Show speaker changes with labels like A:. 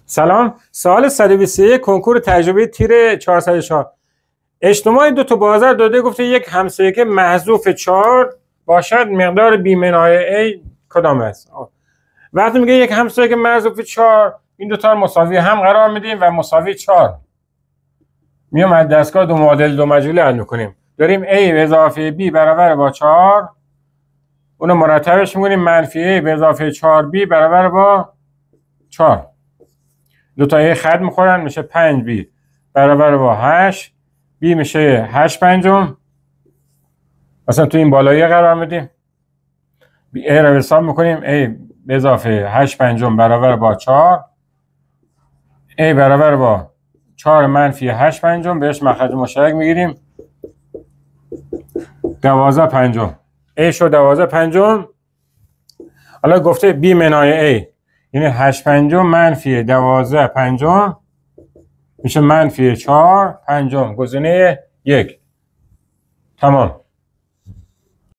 A: سلام. سوال 121 کنکور تجربی تیر 404. اجتماع دو تا بازار داده گفته یک همسایه محذوف 4 باشد مقدار بی منهای A کدام است؟ وقتی میگه یک همسایه محذوف 4 این دو تا مساوی هم قرار میدیم و مساوی 4 میام از دستگاه دو معادل دو مجهولی حل میکنیم. داریم A به اضافه B برابر با 4 اونو مرتبش میکنیم منفی A به اضافه 4B برابر با 4 دو تا خط میخورن میشه 5B برابر با 8 B میشه 8 پنجم مثلا تو این بالایی قرار میدیم A رو حساب میکنیم A به اضافه 8 پنجم برابر با 4 A برابر با 4 منفی 8 پنجم بهش مخرج مشترک میگیریم 12 پنجم A شد 12 پنجم. حالا گفته B منهای A یعنی 8 پنجم منفی 12 پنجم میشه منفی 4 پنجم گزینه 1. تمام.